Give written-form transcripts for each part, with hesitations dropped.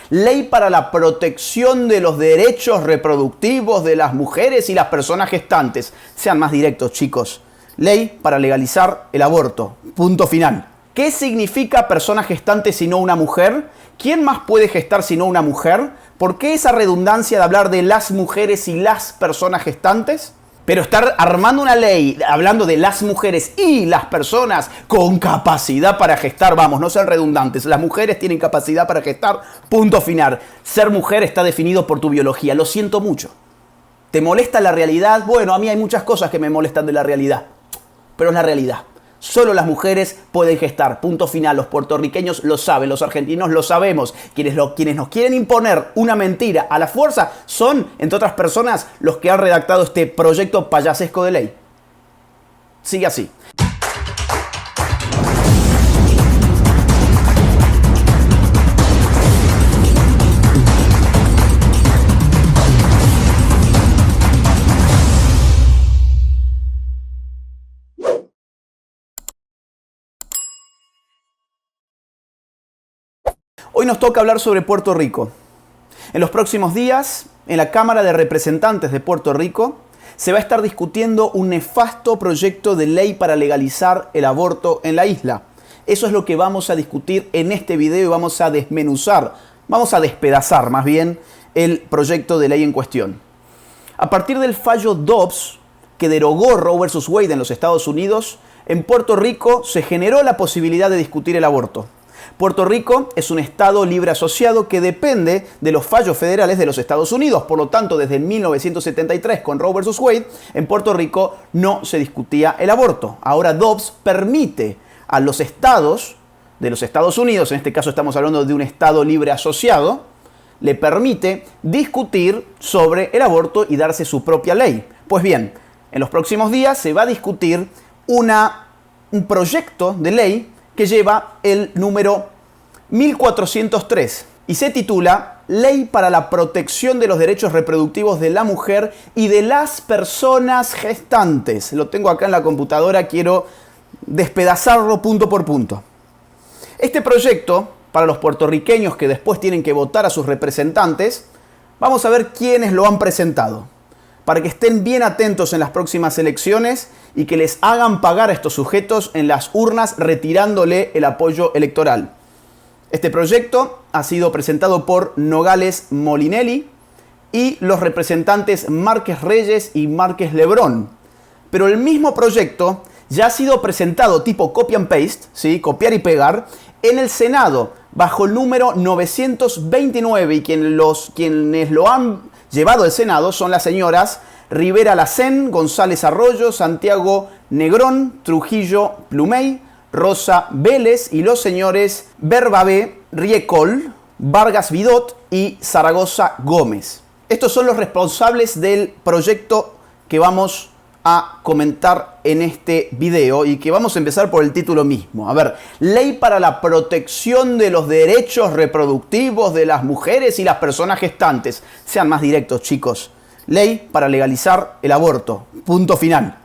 Ley para la protección de los derechos reproductivos de las mujeres y las personas gestantes. Sean más directos, chicos. Ley para legalizar el aborto. Punto final. ¿Qué significa persona gestante si no una mujer? ¿Quién más puede gestar si no una mujer? ¿Por qué esa redundancia de hablar de las mujeres y las personas gestantes? Pero estar armando una ley hablando de las mujeres y las personas con capacidad para gestar, vamos, no sean redundantes. Las mujeres tienen capacidad para gestar, punto final. Ser mujer está definido por tu biología. Lo siento mucho. ¿Te molesta la realidad? Bueno, a mí hay muchas cosas que me molestan de la realidad. Pero es la realidad. Solo las mujeres pueden gestar. Punto final. Los puertorriqueños lo saben, los argentinos lo sabemos. Quienes nos quieren imponer una mentira a la fuerza son, entre otras personas, los que han redactado este proyecto payasesco de ley. Sigue así. Hoy nos toca hablar sobre Puerto Rico. En los próximos días, en la Cámara de Representantes de Puerto Rico, se va a estar discutiendo un nefasto proyecto de ley para legalizar el aborto en la isla. Eso es lo que vamos a discutir en este video y vamos a desmenuzar, vamos a despedazar más bien el proyecto de ley en cuestión. A partir del fallo Dobbs, que derogó Roe vs. Wade en los Estados Unidos, en Puerto Rico se generó la posibilidad de discutir el aborto. Puerto Rico es un estado libre asociado que depende de los fallos federales de los Estados Unidos. Por lo tanto, desde 1973 con Roe vs. Wade, en Puerto Rico no se discutía el aborto. Ahora Dobbs permite a los estados de los Estados Unidos, en este caso estamos hablando de un estado libre asociado, le permite discutir sobre el aborto y darse su propia ley. Pues bien, en los próximos días se va a discutir un proyecto de ley que lleva el número 1403 y se titula Ley para la protección de los derechos reproductivos de la mujer y de las personas gestantes. Lo tengo acá en la computadora, quiero despedazarlo punto por punto. Este proyecto, para los puertorriqueños que después tienen que votar a sus representantes, vamos a ver quiénes lo han presentado, para que estén bien atentos en las próximas elecciones y que les hagan pagar a estos sujetos en las urnas retirándole el apoyo electoral. Este proyecto ha sido presentado por Nogales Molinelli y los representantes Márquez Reyes y Márquez Lebrón. Pero el mismo proyecto ya ha sido presentado tipo copy and paste, ¿sí? Copiar y pegar, en el Senado bajo el número 929 y quienes lo han llevado al Senado son las señoras Rivera Lacén, González Arroyo, Santiago Negrón, Trujillo Plumey, Rosa Vélez y los señores Berbabé Riecol, Vargas Vidot y Zaragoza Gómez. Estos son los responsables del proyecto que vamos a comentar en este video y que vamos a empezar por el título mismo. A ver, Ley para la protección de los derechos reproductivos de las mujeres y las personas gestantes. Sean más directos, chicos. Ley para legalizar el aborto. Punto final.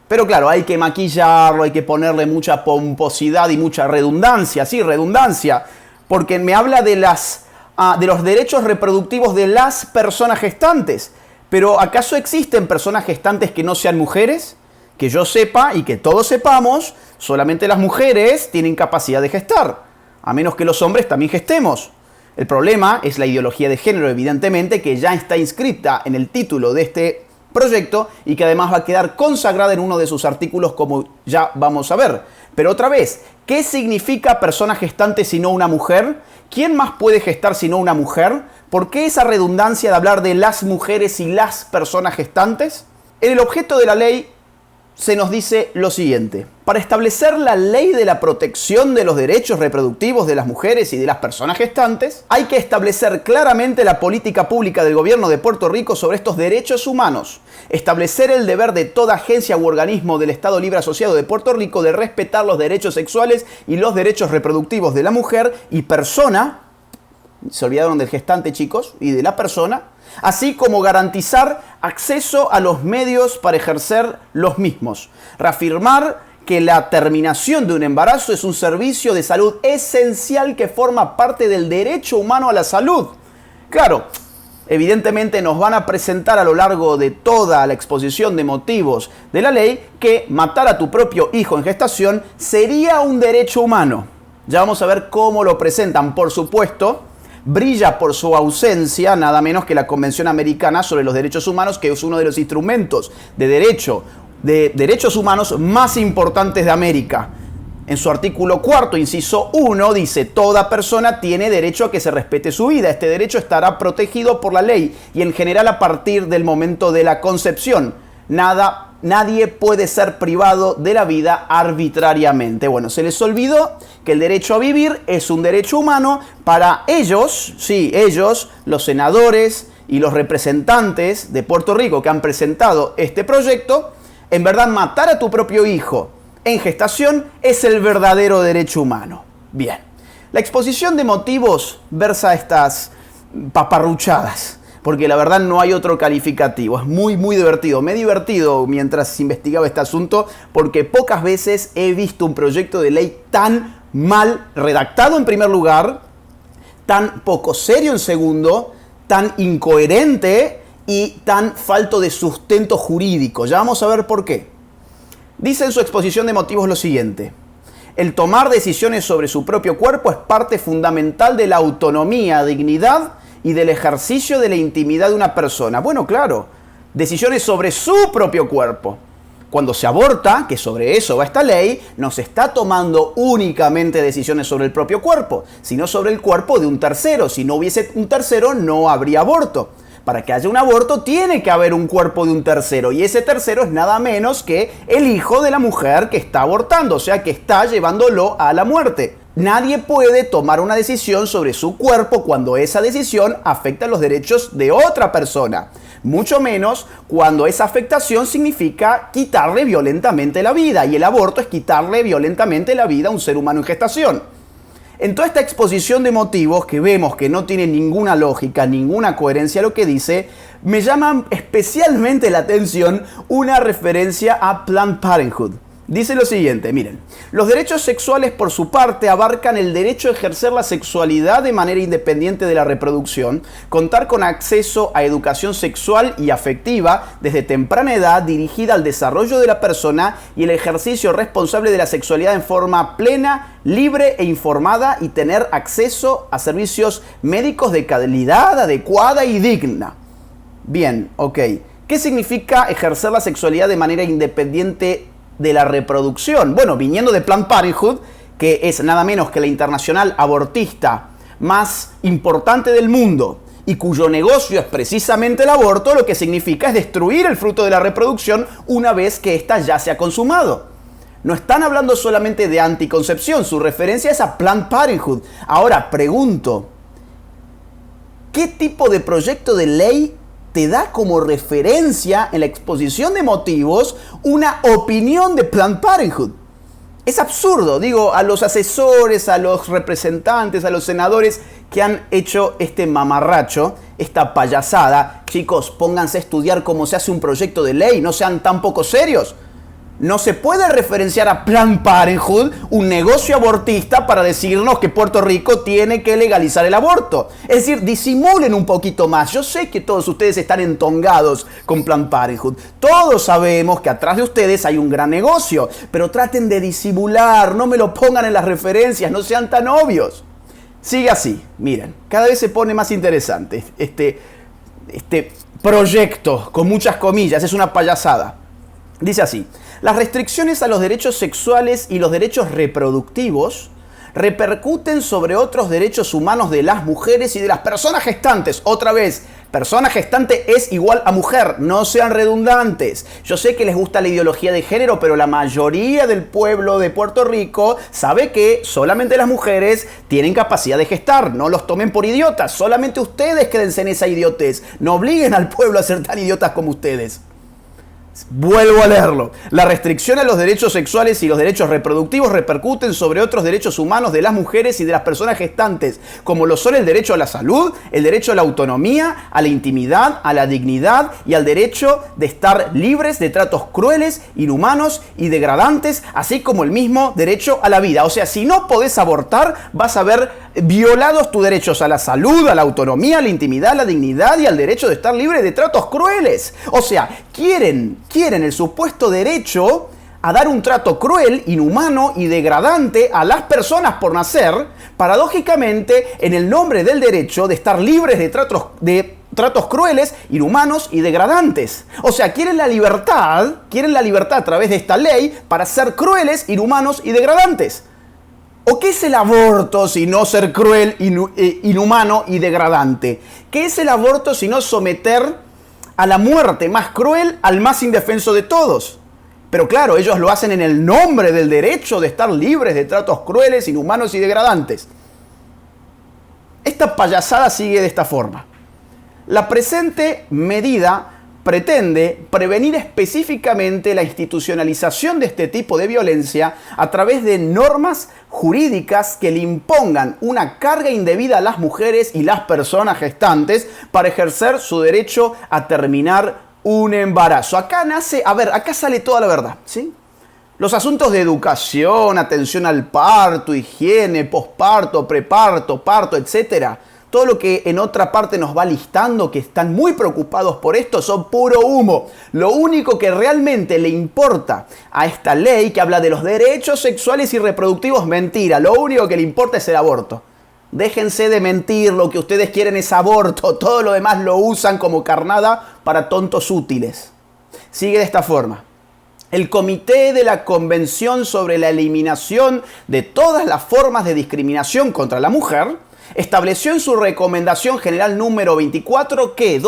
Pero claro, hay que maquillarlo, hay que ponerle mucha pomposidad y mucha redundancia. Sí, redundancia. Porque me habla de los derechos reproductivos de las personas gestantes. Pero ¿acaso existen personas gestantes que no sean mujeres? Que yo sepa y que todos sepamos, solamente las mujeres tienen capacidad de gestar. A menos que los hombres también gestemos. El problema es la ideología de género, evidentemente, que ya está inscrita en el título de este proyecto y que además va a quedar consagrada en uno de sus artículos, como ya vamos a ver. Pero otra vez, ¿qué significa persona gestante si no una mujer? ¿Quién más puede gestar si no una mujer? ¿Por qué esa redundancia de hablar de las mujeres y las personas gestantes? En el objeto de la ley se nos dice lo siguiente. Para establecer la ley de la protección de los derechos reproductivos de las mujeres y de las personas gestantes, hay que establecer claramente la política pública del gobierno de Puerto Rico sobre estos derechos humanos. Establecer el deber de toda agencia u organismo del Estado Libre Asociado de Puerto Rico de respetar los derechos sexuales y los derechos reproductivos de la mujer y persona, se olvidaron del gestante, chicos, y de la persona, así como garantizar acceso a los medios para ejercer los mismos. Reafirmar que la terminación de un embarazo es un servicio de salud esencial que forma parte del derecho humano a la salud. Claro, evidentemente nos van a presentar a lo largo de toda la exposición de motivos de la ley que matar a tu propio hijo en gestación sería un derecho humano. Ya vamos a ver cómo lo presentan. Por supuesto, brilla por su ausencia nada menos que la Convención Americana sobre los Derechos Humanos, que es uno de los instrumentos de derechos humanos más importantes de América. En su artículo 4, inciso 1, dice: toda persona tiene derecho a que se respete su vida. Este derecho estará protegido por la ley y en general a partir del momento de la concepción. Nadie puede ser privado de la vida arbitrariamente. Bueno, se les olvidó que el derecho a vivir es un derecho humano para ellos, sí, ellos, los senadores y los representantes de Puerto Rico que han presentado este proyecto. En verdad, matar a tu propio hijo en gestación es el verdadero derecho humano. Bien, la exposición de motivos versa estas paparruchadas, porque la verdad no hay otro calificativo. Es muy divertido. Me he divertido mientras investigaba este asunto porque pocas veces he visto un proyecto de ley tan mal redactado en primer lugar, tan poco serio en segundo, tan incoherente y tan falto de sustento jurídico. Ya vamos a ver por qué. Dice en su exposición de motivos lo siguiente: el tomar decisiones sobre su propio cuerpo es parte fundamental de la autonomía, dignidad y del ejercicio de la intimidad de una persona. Bueno, claro, decisiones sobre su propio cuerpo. Cuando se aborta, que sobre eso va esta ley, no se está tomando únicamente decisiones sobre el propio cuerpo, sino sobre el cuerpo de un tercero. Si no hubiese un tercero, no habría aborto. Para que haya un aborto tiene que haber un cuerpo de un tercero, y ese tercero es nada menos que el hijo de la mujer que está abortando, o sea, que está llevándolo a la muerte. Nadie puede tomar una decisión sobre su cuerpo cuando esa decisión afecta los derechos de otra persona, mucho menos cuando esa afectación significa quitarle violentamente la vida, y el aborto es quitarle violentamente la vida a un ser humano en gestación. En toda esta exposición de motivos, que vemos que no tiene ninguna lógica, ninguna coherencia lo que dice, me llama especialmente la atención una referencia a Planned Parenthood. Dice lo siguiente, miren: los derechos sexuales por su parte abarcan el derecho a ejercer la sexualidad de manera independiente de la reproducción, contar con acceso a educación sexual y afectiva desde temprana edad dirigida al desarrollo de la persona y el ejercicio responsable de la sexualidad en forma plena, libre e informada, y tener acceso a servicios médicos de calidad adecuada y digna. Bien, ok. ¿Qué significa ejercer la sexualidad de manera independiente de la reproducción? Bueno, viniendo de Planned Parenthood, que es nada menos que la internacional abortista más importante del mundo y cuyo negocio es precisamente el aborto, lo que significa es destruir el fruto de la reproducción una vez que ésta ya se ha consumado. No están hablando solamente de anticoncepción, su referencia es a Planned Parenthood. Ahora, pregunto, ¿qué tipo de proyecto de ley te da como referencia en la exposición de motivos una opinión de Planned Parenthood? Es absurdo. Digo, a los asesores, a los representantes, a los senadores que han hecho este mamarracho, esta payasada, chicos, pónganse a estudiar cómo se hace un proyecto de ley, no sean tan poco serios. No se puede referenciar a Planned Parenthood, un negocio abortista, para decirnos que Puerto Rico tiene que legalizar el aborto. Es decir, disimulen un poquito más. Yo sé que todos ustedes están entongados con Planned Parenthood. Todos sabemos que atrás de ustedes hay un gran negocio, pero traten de disimular, no me lo pongan en las referencias, no sean tan obvios. Sigue así, miren, cada vez se pone más interesante este proyecto, con muchas comillas, es una payasada. Dice así: las restricciones a los derechos sexuales y los derechos reproductivos repercuten sobre otros derechos humanos de las mujeres y de las personas gestantes. Otra vez, persona gestante es igual a mujer, no sean redundantes. Yo sé que les gusta la ideología de género, pero la mayoría del pueblo de Puerto Rico sabe que solamente las mujeres tienen capacidad de gestar. No los tomen por idiotas, solamente ustedes quédense en esa idiotez. No obliguen al pueblo a ser tan idiotas como ustedes. Vuelvo a leerlo. La restricción a los derechos sexuales y los derechos reproductivos repercuten sobre otros derechos humanos de las mujeres y de las personas gestantes, como lo son el derecho a la salud, el derecho a la autonomía, a la intimidad, a la dignidad y al derecho de estar libres de tratos crueles, inhumanos y degradantes, así como el mismo derecho a la vida. O sea, si no podés abortar, vas a ver violados tus derechos a la salud, a la autonomía, a la intimidad, a la dignidad y al derecho de estar libre de tratos crueles. O sea, quieren el supuesto derecho a dar un trato cruel, inhumano y degradante a las personas por nacer, paradójicamente en el nombre del derecho de estar libres de tratos crueles, inhumanos y degradantes. O sea, quieren la libertad a través de esta ley para ser crueles, inhumanos y degradantes. ¿O qué es el aborto si no ser cruel, inhumano y degradante? ¿Qué es el aborto si no someter a la muerte más cruel al más indefenso de todos? Pero claro, ellos lo hacen en el nombre del derecho de estar libres de tratos crueles, inhumanos y degradantes. Esta payasada sigue de esta forma. La presente medida pretende prevenir específicamente la institucionalización de este tipo de violencia a través de normas jurídicas que le impongan una carga indebida a las mujeres y las personas gestantes para ejercer su derecho a terminar un embarazo. Acá sale toda la verdad, ¿sí? Los asuntos de educación, atención al parto, higiene, posparto, preparto, parto, etcétera. Todo lo que en otra parte nos va listando, que están muy preocupados por esto, son puro humo. Lo único que realmente le importa a esta ley que habla de los derechos sexuales y reproductivos, mentira. Lo único que le importa es el aborto. Déjense de mentir, lo que ustedes quieren es aborto. Todo lo demás lo usan como carnada para tontos útiles. Sigue de esta forma. El Comité de la Convención sobre la Eliminación de todas las formas de discriminación contra la mujer estableció en su recomendación general número 24 que,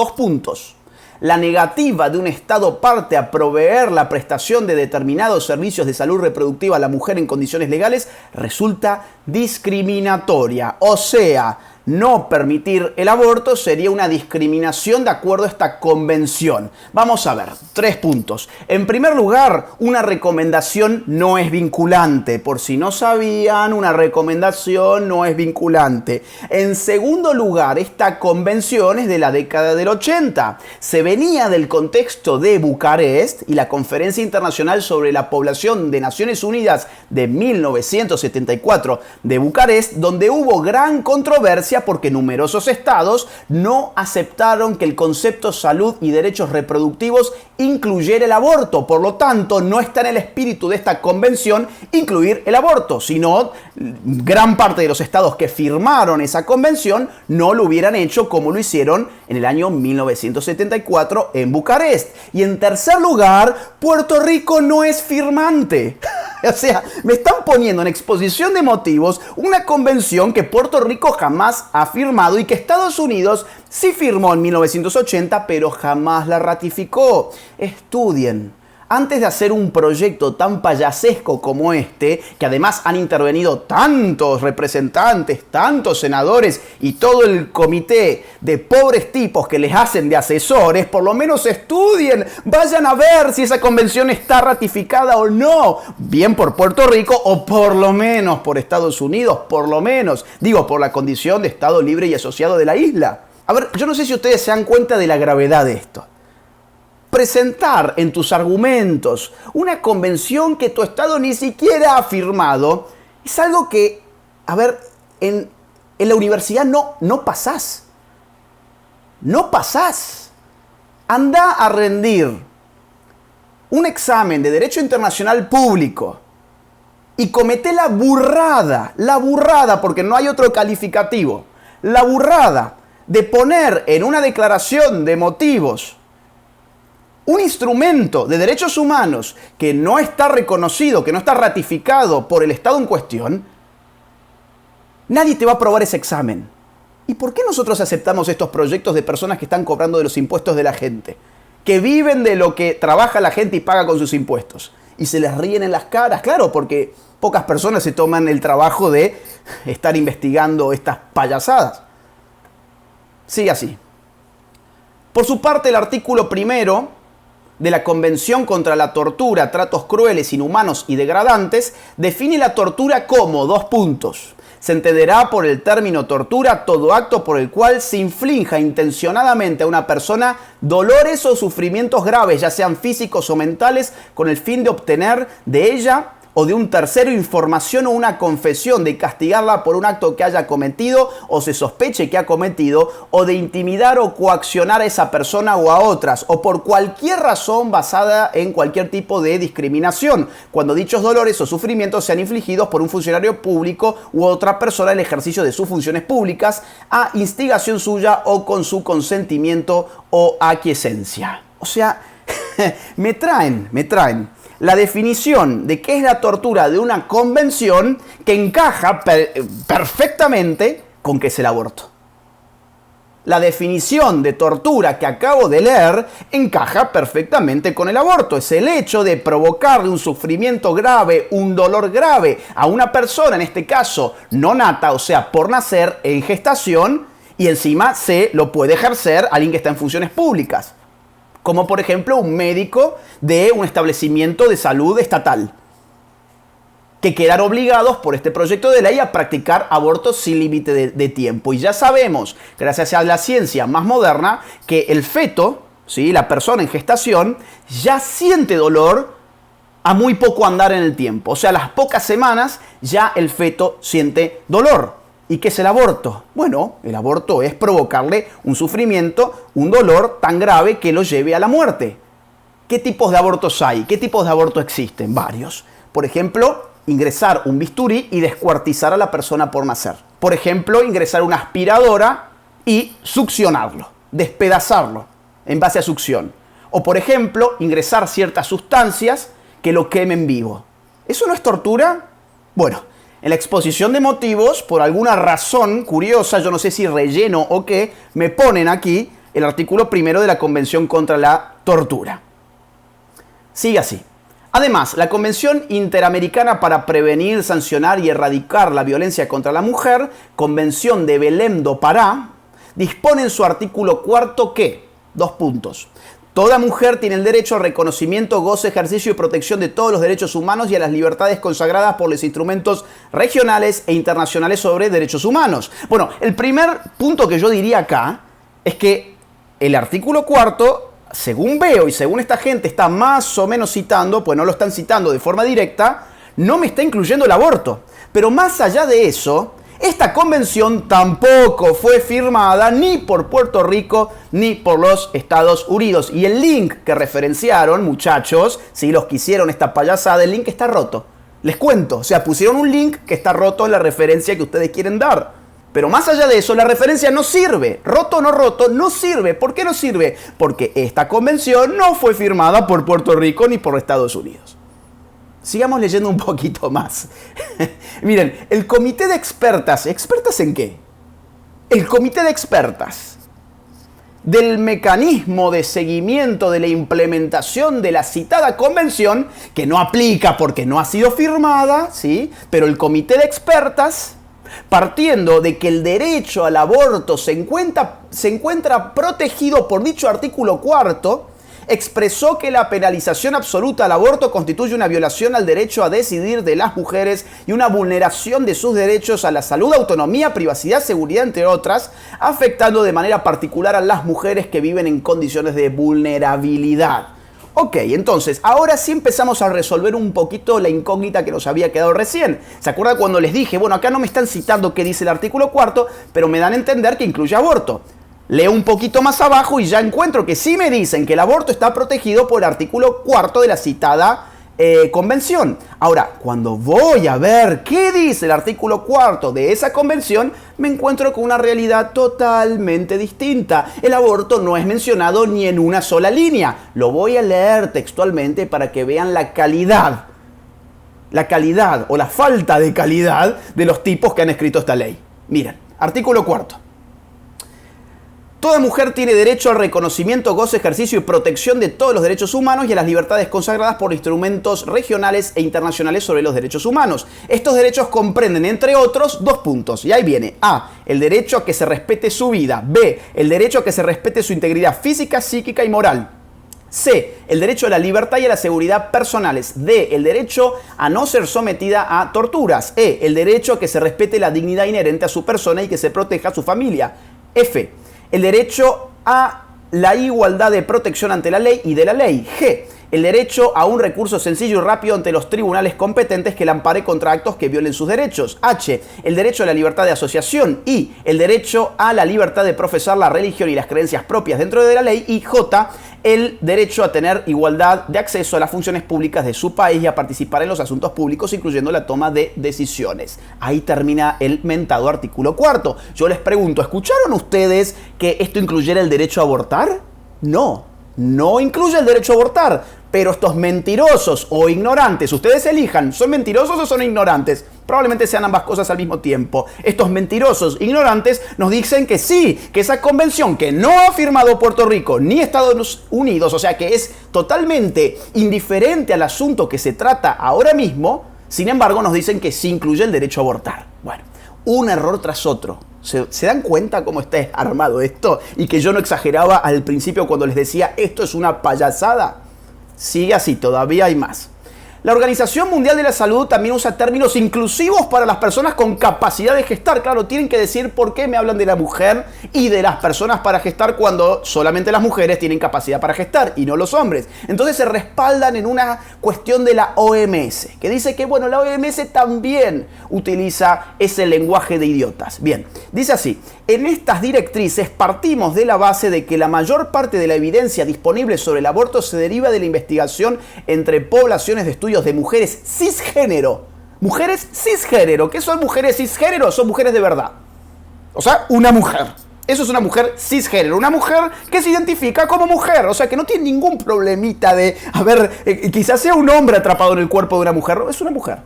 la negativa de un Estado parte a proveer la prestación de determinados servicios de salud reproductiva a la mujer en condiciones legales resulta discriminatoria. O sea, no permitir el aborto sería una discriminación de acuerdo a esta convención. Vamos a ver, 3 puntos. En primer lugar, una recomendación no es vinculante. Por si no sabían, una recomendación no es vinculante. En segundo lugar, esta convención es de la década del 80. Se venía del contexto de Bucarest y la Conferencia Internacional sobre la Población de Naciones Unidas de 1974 de Bucarest, donde hubo gran controversia porque numerosos estados no aceptaron que el concepto salud y derechos reproductivos incluyera el aborto. Por lo tanto, no está en el espíritu de esta convención incluir el aborto, sino gran parte de los estados que firmaron esa convención no lo hubieran hecho como lo hicieron en el año 1974 en Bucarest. Y en tercer lugar, Puerto Rico no es firmante. O sea, me están poniendo en exposición de motivos una convención que Puerto Rico jamás ha firmado y que Estados Unidos sí firmó en 1980, pero jamás la ratificó. Estudien. Antes de hacer un proyecto tan payasesco como este, que además han intervenido tantos representantes, tantos senadores y todo el comité de pobres tipos que les hacen de asesores, por lo menos estudien, vayan a ver si esa convención está ratificada o no, bien por Puerto Rico o por lo menos por Estados Unidos, por lo menos, digo, por la condición de Estado libre y asociado de la isla. A ver, yo no sé si ustedes se dan cuenta de la gravedad de esto. Presentar en tus argumentos una convención que tu Estado ni siquiera ha firmado es algo que, a ver, en la universidad no pasás. No pasás. Anda a rendir un examen de Derecho Internacional Público y comete la burrada, porque no hay otro calificativo, la burrada de poner en una declaración de motivos un instrumento de derechos humanos que no está reconocido, que no está ratificado por el Estado en cuestión, nadie te va a aprobar ese examen. ¿Y por qué nosotros aceptamos estos proyectos de personas que están cobrando de los impuestos de la gente? Que viven de lo que trabaja la gente y paga con sus impuestos. Y se les ríen en las caras, claro, porque pocas personas se toman el trabajo de estar investigando estas payasadas. Sigue así. Por su parte, el artículo primero de la Convención contra la Tortura, Tratos Crueles, Inhumanos y Degradantes, define la tortura como, dos puntos. Se entenderá por el término tortura todo acto por el cual se inflinja intencionadamente a una persona dolores o sufrimientos graves, ya sean físicos o mentales, con el fin de obtener de ella o de un tercero información o una confesión, de castigarla por un acto que haya cometido o se sospeche que ha cometido, o de intimidar o coaccionar a esa persona o a otras, o por cualquier razón basada en cualquier tipo de discriminación, cuando dichos dolores o sufrimientos sean infligidos por un funcionario público u otra persona en el ejercicio de sus funciones públicas, a instigación suya o con su consentimiento o aquiescencia. O sea, me traen la definición de qué es la tortura de una convención que encaja perfectamente con qué es el aborto. La definición de tortura que acabo de leer encaja perfectamente con el aborto. Es el hecho de provocarle un sufrimiento grave, un dolor grave a una persona, en este caso no nata, o sea, por nacer, en gestación, y encima se lo puede ejercer alguien que está en funciones públicas, como por ejemplo un médico de un establecimiento de salud estatal, que quedan obligados por este proyecto de ley a practicar abortos sin límite de tiempo. Y ya sabemos, gracias a la ciencia más moderna, que el feto, ¿sí?, la persona en gestación, ya siente dolor a muy poco andar en el tiempo. O sea, a las pocas semanas ya el feto siente dolor. ¿Y qué es el aborto? Bueno, el aborto es provocarle un sufrimiento, un dolor tan grave que lo lleve a la muerte. ¿Qué tipos de abortos hay? ¿Qué tipos de aborto existen? Varios. Por ejemplo, ingresar un bisturí y descuartizar a la persona por nacer. Por ejemplo, ingresar una aspiradora y succionarlo, despedazarlo en base a succión. O por ejemplo, ingresar ciertas sustancias que lo quemen vivo. ¿Eso no es tortura? Bueno, en la exposición de motivos, por alguna razón curiosa, yo no sé si relleno o qué, me ponen aquí el artículo 1 de la Convención contra la Tortura. Sigue así. Además, la Convención Interamericana para Prevenir, Sancionar y Erradicar la Violencia contra la Mujer, Convención de Belém do Pará, dispone en su artículo 4 que, dos puntos, toda mujer tiene el derecho al reconocimiento, goce, ejercicio y protección de todos los derechos humanos y a las libertades consagradas por los instrumentos regionales e internacionales sobre derechos humanos. Bueno, el primer punto que yo diría acá es que el artículo 4, según veo y según esta gente está más o menos citando, pues no lo están citando de forma directa, no me está incluyendo el aborto. Pero más allá de eso, esta convención tampoco fue firmada ni por Puerto Rico ni por los Estados Unidos. Y el link que referenciaron, muchachos, si los que hicieron esta payasada, el link está roto. Les cuento, o sea, pusieron un link que está roto en la referencia que ustedes quieren dar. Pero más allá de eso, la referencia no sirve. Roto o no roto, no sirve. ¿Por qué no sirve? Porque esta convención no fue firmada por Puerto Rico ni por Estados Unidos. Sigamos leyendo un poquito más. Miren, el comité de expertas, ¿expertas en qué? El comité de expertas del mecanismo de seguimiento de la implementación de la citada convención, que no aplica porque no ha sido firmada, ¿sí? Pero el comité de expertas, partiendo de que el derecho al aborto se encuentra protegido por dicho artículo 4, expresó que la penalización absoluta al aborto constituye una violación al derecho a decidir de las mujeres y una vulneración de sus derechos a la salud, autonomía, privacidad, seguridad, entre otras, afectando de manera particular a las mujeres que viven en condiciones de vulnerabilidad. Ok, entonces, ahora sí empezamos a resolver un poquito la incógnita que nos había quedado recién. ¿Se acuerdan cuando les dije, bueno, acá no me están citando qué dice el artículo 4, pero me dan a entender que incluye aborto? Leo un poquito más abajo y ya encuentro que sí me dicen que el aborto está protegido por el artículo 4 de la citada convención. Ahora, cuando voy a ver qué dice el artículo 4 de esa convención, me encuentro con una realidad totalmente distinta. El aborto no es mencionado ni en una sola línea. Lo voy a leer textualmente para que vean la calidad o la falta de calidad de los tipos que han escrito esta ley. Miren, artículo 4. Toda mujer tiene derecho al reconocimiento, goce, ejercicio y protección de todos los derechos humanos y a las libertades consagradas por instrumentos regionales e internacionales sobre los derechos humanos. Estos derechos comprenden, entre otros, dos puntos. Y ahí viene. A. El derecho a que se respete su vida. B. El derecho a que se respete su integridad física, psíquica y moral. C, el derecho a la libertad y a la seguridad personales. D, el derecho a no ser sometida a torturas. E, el derecho a que se respete la dignidad inherente a su persona y que se proteja a su familia. F, el derecho a la igualdad de protección ante la ley y de la ley. G, el derecho a un recurso sencillo y rápido ante los tribunales competentes que la ampare contra actos que violen sus derechos. H, el derecho a la libertad de asociación. I, el derecho a la libertad de profesar la religión y las creencias propias dentro de la ley. Y J, el derecho a tener igualdad de acceso a las funciones públicas de su país y a participar en los asuntos públicos, incluyendo la toma de decisiones. Ahí termina el mentado artículo 4. Yo les pregunto, ¿escucharon ustedes que esto incluyera el derecho a abortar? No, no incluye el derecho a abortar. Pero estos mentirosos o ignorantes, ustedes elijan, ¿son mentirosos o son ignorantes? Probablemente sean ambas cosas al mismo tiempo. Estos mentirosos ignorantes nos dicen que sí, que esa convención que no ha firmado Puerto Rico ni Estados Unidos, o sea que es totalmente indiferente al asunto que se trata ahora mismo, sin embargo nos dicen que sí incluye el derecho a abortar. Bueno, un error tras otro. ¿Se dan cuenta cómo está armado esto? Y que yo no exageraba al principio cuando les decía esto es una payasada. Sigue así, todavía hay más. La Organización Mundial de la Salud también usa términos inclusivos para las personas con capacidad de gestar. Claro, tienen que decir por qué me hablan de la mujer y de las personas para gestar cuando solamente las mujeres tienen capacidad para gestar y no los hombres. Entonces se respaldan en una cuestión de la OMS, que dice que, bueno, la OMS también utiliza ese lenguaje de idiotas. Bien, dice así: en estas directrices partimos de la base de que la mayor parte de la evidencia disponible sobre el aborto se deriva de la investigación entre poblaciones de estudios de mujeres cisgénero. Mujeres cisgénero. ¿Qué son mujeres cisgénero? Son mujeres de verdad. O sea, una mujer. Eso es una mujer cisgénero. Una mujer que se identifica como mujer. O sea, que no tiene ningún problemita de, a ver, quizás sea un hombre atrapado en el cuerpo de una mujer. Es una mujer.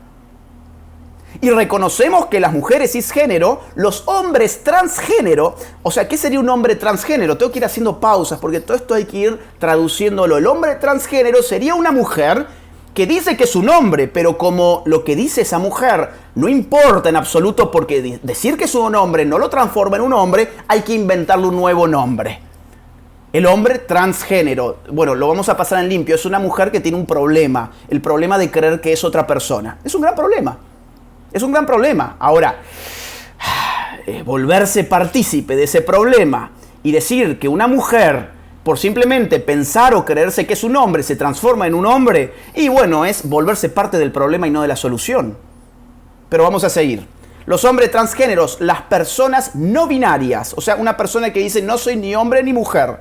Y reconocemos que las mujeres cisgénero, los hombres transgénero, o sea, ¿qué sería un hombre transgénero? Tengo que ir haciendo pausas porque todo esto hay que ir traduciéndolo. El hombre transgénero sería una mujer que dice que es un hombre, pero como lo que dice esa mujer no importa en absoluto porque decir que es un hombre no lo transforma en un hombre, hay que inventarle un nuevo nombre. El hombre transgénero, bueno, lo vamos a pasar en limpio, es una mujer que tiene un problema, el problema de creer que es otra persona. Es un gran problema. Es un gran problema. Ahora, volverse partícipe de ese problema y decir que una mujer, por simplemente pensar o creerse que es un hombre, se transforma en un hombre, y bueno, es volverse parte del problema y no de la solución. Pero vamos a seguir. Los hombres transgéneros, las personas no binarias, o sea, una persona que dice no soy ni hombre ni mujer,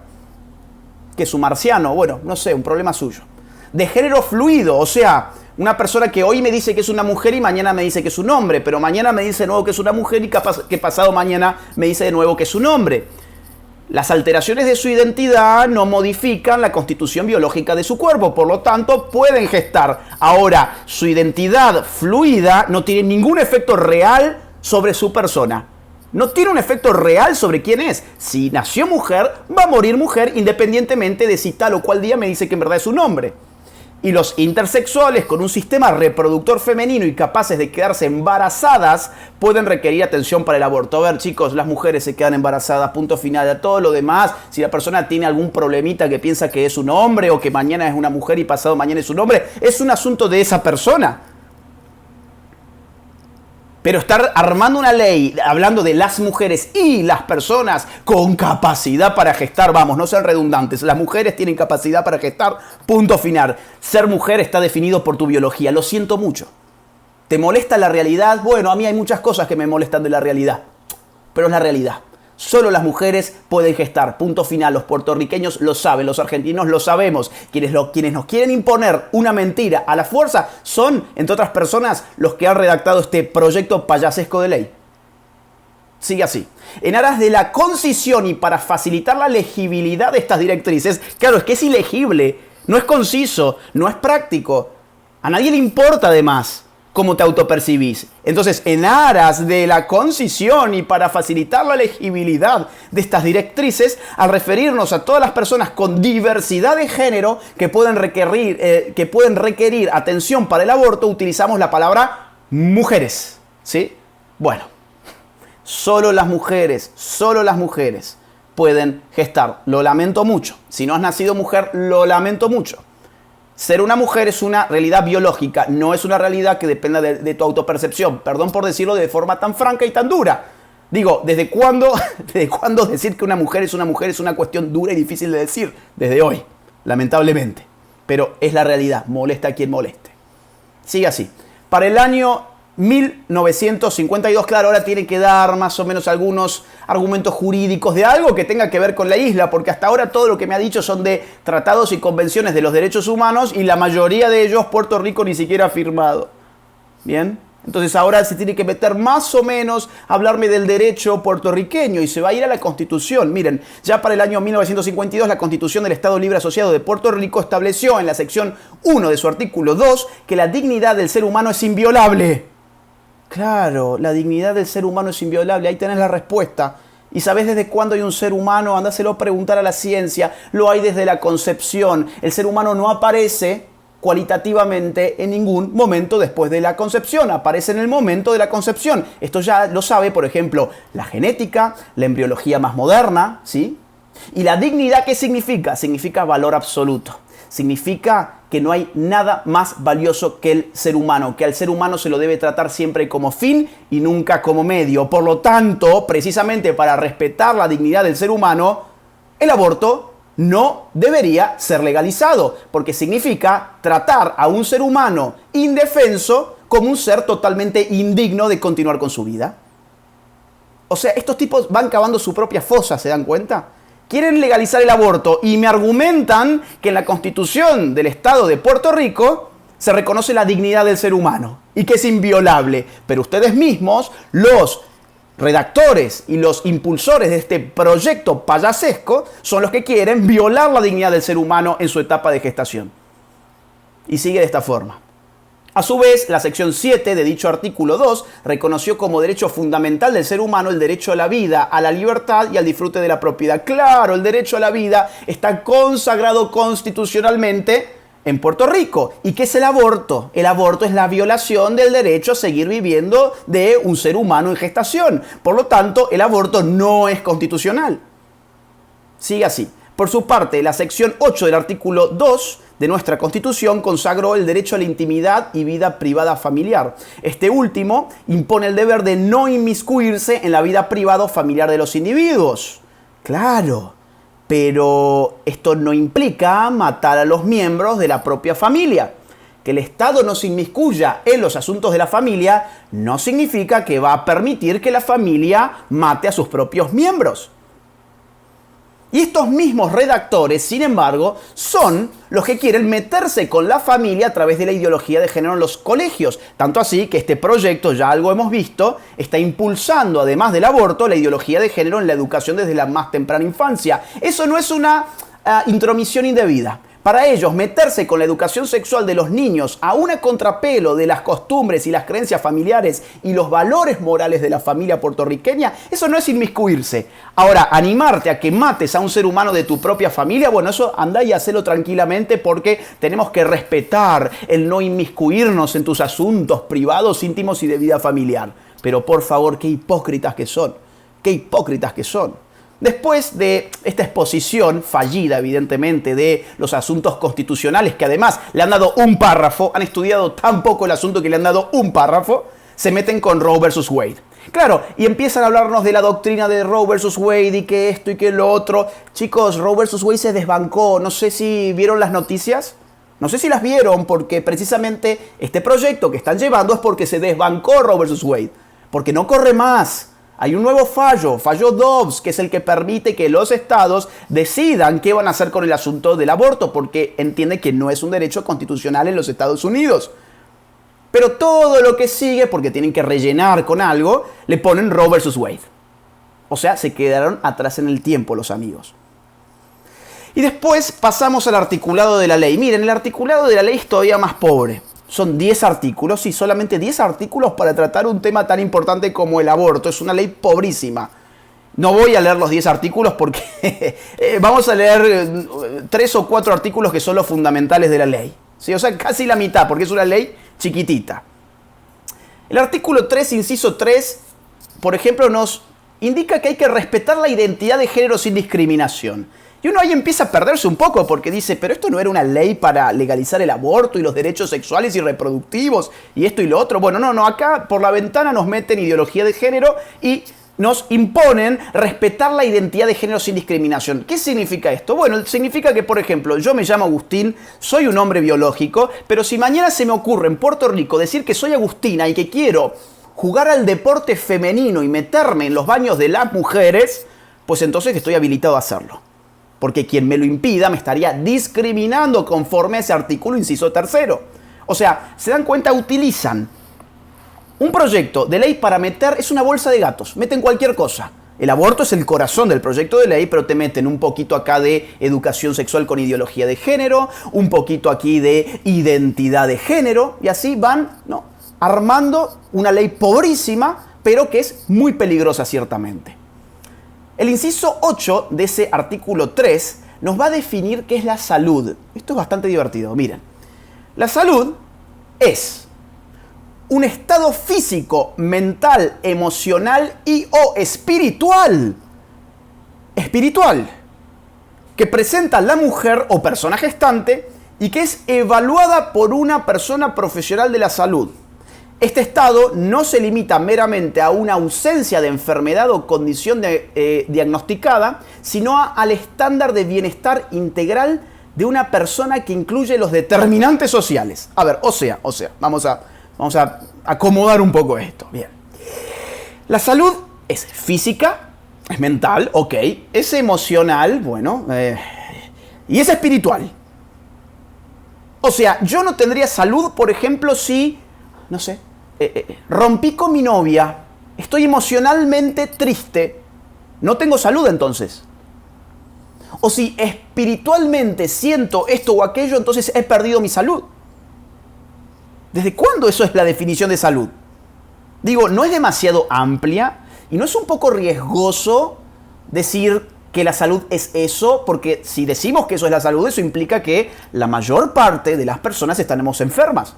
que es un marciano, bueno, no sé, un problema suyo. De género fluido, o sea, una persona que hoy me dice que es una mujer y mañana me dice que es un hombre, pero mañana me dice de nuevo que es una mujer y capaz que pasado mañana me dice de nuevo que es un hombre. Las alteraciones de su identidad no modifican la constitución biológica de su cuerpo, por lo tanto pueden gestar. Ahora, su identidad fluida no tiene ningún efecto real sobre su persona. No tiene un efecto real sobre quién es. Si nació mujer, va a morir mujer independientemente de si tal o cual día me dice que en verdad es un hombre. Y los intersexuales con un sistema reproductor femenino y capaces de quedarse embarazadas pueden requerir atención para el aborto. A ver, chicos, las mujeres se quedan embarazadas, punto final. A todo lo demás, si la persona tiene algún problemita que piensa que es un hombre o que mañana es una mujer y pasado mañana es un hombre, es un asunto de esa persona. Pero estar armando una ley hablando de las mujeres y las personas con capacidad para gestar, vamos, no sean redundantes, las mujeres tienen capacidad para gestar, punto final. Ser mujer está definido por tu biología, lo siento mucho. ¿Te molesta la realidad? Bueno, a mí hay muchas cosas que me molestan de la realidad, pero es la realidad. Solo las mujeres pueden gestar, punto final. Los puertorriqueños lo saben, los argentinos lo sabemos. Quienes nos quieren imponer una mentira a la fuerza son, entre otras personas, los que han redactado este proyecto payasesco de ley. Sigue así. En aras de la concisión y para facilitar la legibilidad de estas directrices, claro, es que es ilegible, no es conciso, no es práctico. A nadie le importa además cómo te autopercibís. Entonces, en aras de la concisión y para facilitar la legibilidad de estas directrices, al referirnos a todas las personas con diversidad de género que pueden requerir atención para el aborto, utilizamos la palabra mujeres. ¿Sí? Bueno, solo las mujeres pueden gestar. Lo lamento mucho. Si no has nacido mujer, lo lamento mucho. Ser una mujer es una realidad biológica, no es una realidad que dependa de tu autopercepción. Perdón por decirlo de forma tan franca y tan dura. Digo, ¿desde cuándo decir que una mujer es una cuestión dura y difícil de decir? Desde hoy, lamentablemente. Pero es la realidad, molesta a quien moleste. Sigue así. Para el año 1952, claro, ahora tiene que dar más o menos algunos argumentos jurídicos de algo que tenga que ver con la isla, porque hasta ahora todo lo que me ha dicho son de tratados y convenciones de los derechos humanos y la mayoría de ellos Puerto Rico ni siquiera ha firmado. ¿Bien? Entonces ahora se tiene que meter más o menos a hablarme del derecho puertorriqueño y se va a ir a la Constitución. Miren, ya para el año 1952 la Constitución del Estado Libre Asociado de Puerto Rico estableció en la sección 1 de su artículo 2 que la dignidad del ser humano es inviolable. Claro, la dignidad del ser humano es inviolable. Ahí tenés la respuesta. ¿Y sabés desde cuándo hay un ser humano? Andáselo a preguntar a la ciencia. Lo hay desde la concepción. El ser humano no aparece cualitativamente en ningún momento después de la concepción. Aparece en el momento de la concepción. Esto ya lo sabe, por ejemplo, la genética, la embriología más moderna, ¿sí? ¿Y la dignidad qué significa? Significa valor absoluto. Significa que no hay nada más valioso que el ser humano, que al ser humano se lo debe tratar siempre como fin y nunca como medio. Por lo tanto, precisamente para respetar la dignidad del ser humano, el aborto no debería ser legalizado, porque significa tratar a un ser humano indefenso como un ser totalmente indigno de continuar con su vida. O sea, estos tipos van cavando su propia fosa, ¿se dan cuenta? Quieren legalizar el aborto y me argumentan que en la Constitución del Estado de Puerto Rico se reconoce la dignidad del ser humano y que es inviolable. Pero ustedes mismos, los redactores y los impulsores de este proyecto payasesco, son los que quieren violar la dignidad del ser humano en su etapa de gestación. Y sigue de esta forma. A su vez, la sección 7 de dicho artículo 2 reconoció como derecho fundamental del ser humano el derecho a la vida, a la libertad y al disfrute de la propiedad. Claro, el derecho a la vida está consagrado constitucionalmente en Puerto Rico. ¿Y qué es el aborto? El aborto es la violación del derecho a seguir viviendo de un ser humano en gestación. Por lo tanto, el aborto no es constitucional. Sigue así. Por su parte, la sección 8 del artículo 2 de nuestra Constitución consagró el derecho a la intimidad y vida privada familiar. Este último impone el deber de no inmiscuirse en la vida privada o familiar de los individuos. Claro, pero esto no implica matar a los miembros de la propia familia. Que el Estado no se inmiscuya en los asuntos de la familia no significa que va a permitir que la familia mate a sus propios miembros. Y estos mismos redactores, sin embargo, son los que quieren meterse con la familia a través de la ideología de género en los colegios. Tanto así que este proyecto, ya algo hemos visto, está impulsando, además del aborto, la ideología de género en la educación desde la más temprana infancia. Eso no es una intromisión indebida. Para ellos, meterse con la educación sexual de los niños a una contrapelo de las costumbres y las creencias familiares y los valores morales de la familia puertorriqueña, eso no es inmiscuirse. Ahora, animarte a que mates a un ser humano de tu propia familia, bueno, eso anda y hacelo tranquilamente porque tenemos que respetar el no inmiscuirnos en tus asuntos privados, íntimos y de vida familiar. Pero por favor, qué hipócritas que son, qué hipócritas que son. Después de esta exposición fallida, evidentemente, de los asuntos constitucionales, que además le han dado un párrafo, han estudiado tan poco el asunto que le han dado un párrafo, se meten con Roe versus Wade. Claro, y empiezan a hablarnos de la doctrina de Roe versus Wade y que esto y que lo otro. Chicos, Roe versus Wade se desbancó. No sé si vieron las noticias. No sé si las vieron porque precisamente este proyecto que están llevando es porque se desbancó Roe versus Wade. Porque no corre más. Hay un nuevo fallo Dobbs, que es el que permite que los estados decidan qué van a hacer con el asunto del aborto, porque entiende que no es un derecho constitucional en los Estados Unidos. Pero todo lo que sigue, porque tienen que rellenar con algo, le ponen Roe versus Wade. O sea, se quedaron atrás en el tiempo los amigos. Y después pasamos al articulado de la ley. Miren, el articulado de la ley es todavía más pobre. Son 10 artículos y solamente 10 artículos para tratar un tema tan importante como el aborto. Es una ley pobrísima. No voy a leer los 10 artículos porque vamos a leer 3 o 4 artículos que son los fundamentales de la ley. ¿Sí? O sea, casi la mitad, porque es una ley chiquitita. El artículo 3, inciso 3, por ejemplo, nos indica que hay que respetar la identidad de género sin discriminación. Y uno ahí empieza a perderse un poco porque dice, pero esto no era una ley para legalizar el aborto y los derechos sexuales y reproductivos y esto y lo otro. Bueno, no, acá por la ventana nos meten ideología de género y nos imponen respetar la identidad de género sin discriminación. ¿Qué significa esto? Bueno, significa que, por ejemplo, yo me llamo Agustín, soy un hombre biológico, pero si mañana se me ocurre en Puerto Rico decir que soy Agustina y que quiero jugar al deporte femenino y meterme en los baños de las mujeres, pues entonces estoy habilitado a hacerlo. Porque quien me lo impida me estaría discriminando conforme a ese artículo inciso tercero. O sea, se dan cuenta, utilizan un proyecto de ley para meter, es una bolsa de gatos, meten cualquier cosa. El aborto es el corazón del proyecto de ley, pero te meten un poquito acá de educación sexual con ideología de género, un poquito aquí de identidad de género, y así van, ¿no?, armando una ley pobrísima, pero que es muy peligrosa ciertamente. El inciso 8 de ese artículo 3 nos va a definir qué es la salud. Esto es bastante divertido, miren. La salud es un estado físico, mental, emocional y o espiritual. Espiritual. Que presenta la mujer o persona gestante y que es evaluada por una persona profesional de la salud. Este estado no se limita meramente a una ausencia de enfermedad o condición diagnosticada, sino al estándar de bienestar integral de una persona que incluye los determinantes sociales. A ver, o sea, vamos a acomodar un poco esto. Bien. La salud es física, es mental, ok, es emocional, bueno, y es espiritual. O sea, yo no tendría salud, por ejemplo, si, no sé, rompí con mi novia, estoy emocionalmente triste, no tengo salud entonces. O si espiritualmente siento esto o aquello, entonces he perdido mi salud. ¿Desde cuándo eso es la definición de salud? Digo, ¿no es demasiado amplia? ¿Y no es un poco riesgoso decir que la salud es eso? Porque si decimos que eso es la salud, eso implica que la mayor parte de las personas estamos enfermas.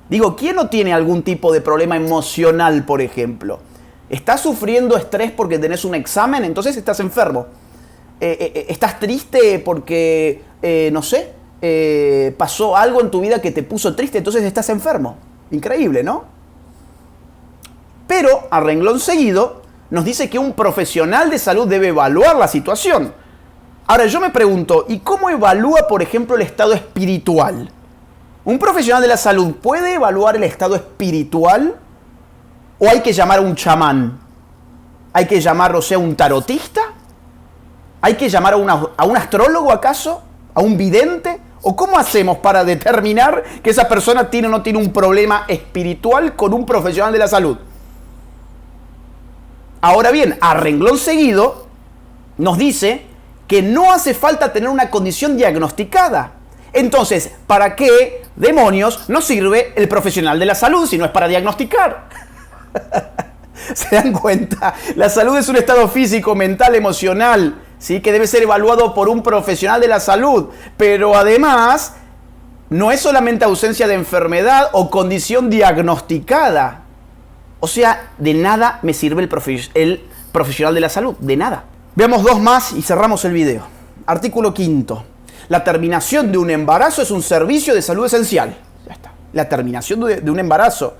Digo, ¿quién no tiene algún tipo de problema emocional, por ejemplo? ¿Estás sufriendo estrés porque tenés un examen? Entonces estás enfermo. ¿Estás triste porque, no sé, pasó algo en tu vida que te puso triste? Entonces estás enfermo. Increíble, ¿no? Pero, a renglón seguido, nos dice que un profesional de salud debe evaluar la situación. Ahora, yo me pregunto, ¿y cómo evalúa, por ejemplo, el estado espiritual? ¿Un profesional de la salud puede evaluar el estado espiritual? ¿O hay que llamar a un chamán? ¿Hay que llamar, o sea, un tarotista? ¿Hay que llamar a un astrólogo acaso? ¿A un vidente? ¿O cómo hacemos para determinar que esa persona tiene o no tiene un problema espiritual con un profesional de la salud? Ahora bien, a renglón seguido, nos dice que no hace falta tener una condición diagnosticada. Entonces, ¿para qué demonios nos sirve el profesional de la salud si no es para diagnosticar? ¿Se dan cuenta? La salud es un estado físico, mental, emocional, ¿sí?, que debe ser evaluado por un profesional de la salud. Pero además, no es solamente ausencia de enfermedad o condición diagnosticada. O sea, de nada me sirve el profesional de la salud. De nada. Veamos dos más y cerramos el video. Artículo 5. La terminación de un embarazo es un servicio de salud esencial. Ya está. La terminación de un embarazo.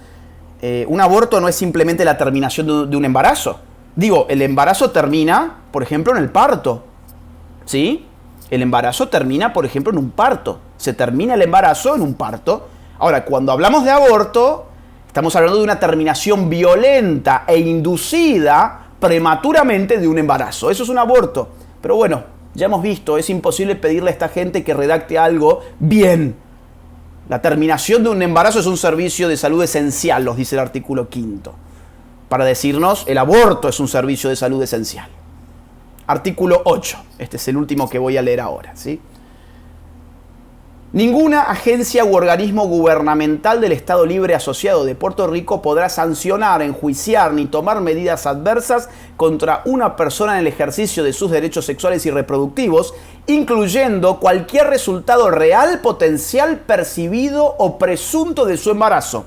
Un aborto no es simplemente la terminación de un embarazo. Digo, el embarazo termina, por ejemplo, en el parto. ¿Sí? El embarazo termina, por ejemplo, en un parto. Se termina el embarazo en un parto. Ahora, cuando hablamos de aborto, estamos hablando de una terminación violenta e inducida prematuramente de un embarazo. Eso es un aborto. Pero bueno, ya hemos visto, es imposible pedirle a esta gente que redacte algo bien. La terminación de un embarazo es un servicio de salud esencial, nos dice el artículo 5. Para decirnos, el aborto es un servicio de salud esencial. Artículo 8. Este es el último que voy a leer ahora, ¿sí? Ninguna agencia u organismo gubernamental del Estado Libre Asociado de Puerto Rico podrá sancionar, enjuiciar ni tomar medidas adversas contra una persona en el ejercicio de sus derechos sexuales y reproductivos, incluyendo cualquier resultado real, potencial, percibido o presunto de su embarazo.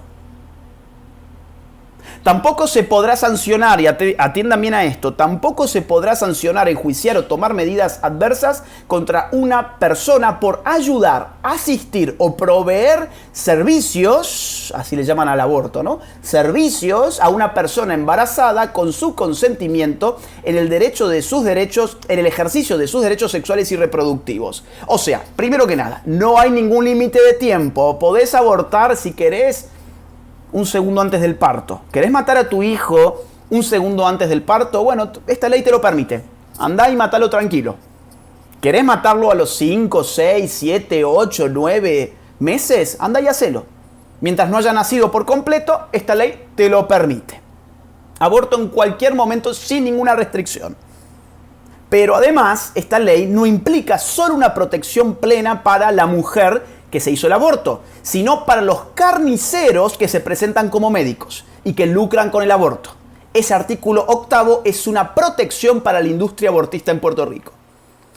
Tampoco se podrá sancionar, y atiendan bien a esto, tampoco se podrá sancionar, enjuiciar o tomar medidas adversas contra una persona por ayudar, asistir o proveer servicios, así le llaman al aborto, ¿no? Servicios a una persona embarazada con su consentimiento en el derecho de sus derechos, en el ejercicio de sus derechos sexuales y reproductivos. O sea, primero que nada, no hay ningún límite de tiempo. Podés abortar si querés un segundo antes del parto. ¿Querés matar a tu hijo un segundo antes del parto? Bueno, esta ley te lo permite. Andá y matalo tranquilo. ¿Querés matarlo a los 5, 6, 7, 8, 9 meses? Andá y hacelo. Mientras no haya nacido por completo, esta ley te lo permite. Aborto en cualquier momento sin ninguna restricción. Pero además, esta ley no implica solo una protección plena para la mujer que se hizo el aborto, sino para los carniceros que se presentan como médicos y que lucran con el aborto. Ese artículo 8 es una protección para la industria abortista en Puerto Rico.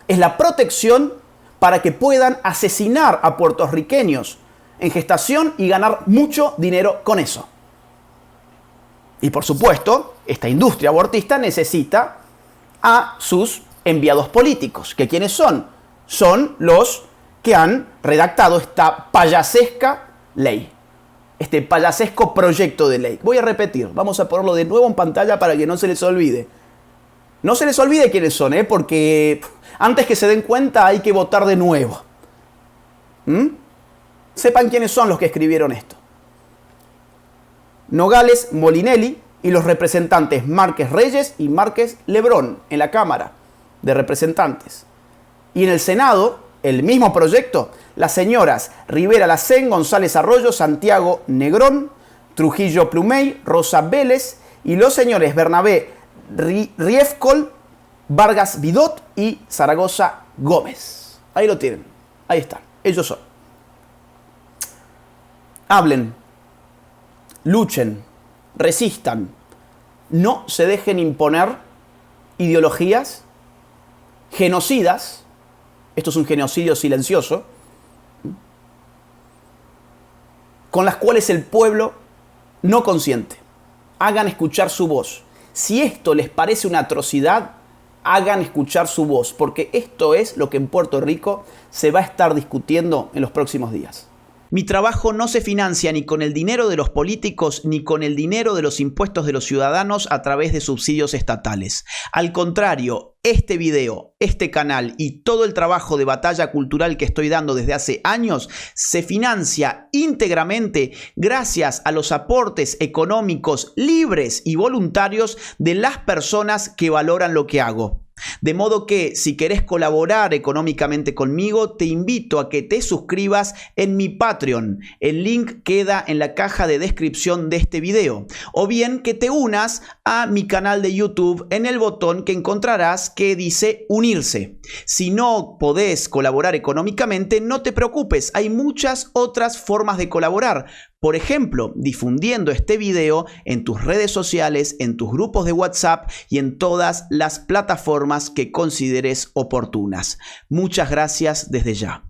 Es la protección para que puedan asesinar a puertorriqueños en gestación y ganar mucho dinero con eso. Y por supuesto, esta industria abortista necesita a sus enviados políticos, que ¿quiénes son? Son los que han redactado esta payasesca ley, este payasesco proyecto de ley. Voy a repetir, vamos a ponerlo de nuevo en pantalla para que no se les olvide. No se les olvide quiénes son, porque antes que se den cuenta hay que votar de nuevo. Sepan quiénes son los que escribieron esto. Nogales Molinelli y los representantes Márquez Reyes y Márquez Lebrón en la Cámara de Representantes. Y en el Senado, el mismo proyecto, las señoras Rivera Lacén, González Arroyo, Santiago Negrón, Trujillo Plumey, Rosa Vélez y los señores Bernabé Riefcol, Vargas Vidot y Zaragoza Gómez. Ahí lo tienen, ahí están, ellos son. Hablen, luchen, resistan, no se dejen imponer ideologías genocidas. Esto es un genocidio silencioso, con las cuales el pueblo no consiente. Hagan escuchar su voz. Si esto les parece una atrocidad, hagan escuchar su voz, porque esto es lo que en Puerto Rico se va a estar discutiendo en los próximos días. Mi trabajo no se financia ni con el dinero de los políticos ni con el dinero de los impuestos de los ciudadanos a través de subsidios estatales. Al contrario, este video, este canal y todo el trabajo de batalla cultural que estoy dando desde hace años se financia íntegramente gracias a los aportes económicos libres y voluntarios de las personas que valoran lo que hago. De modo que si querés colaborar económicamente conmigo, te invito a que te suscribas en mi Patreon. El link queda en la caja de descripción de este video. O bien que te unas a mi canal de YouTube en el botón que encontrarás que dice unirse. Si no podés colaborar económicamente, no te preocupes, hay muchas otras formas de colaborar. Por ejemplo, difundiendo este video en tus redes sociales, en tus grupos de WhatsApp y en todas las plataformas que consideres oportunas. Muchas gracias desde ya.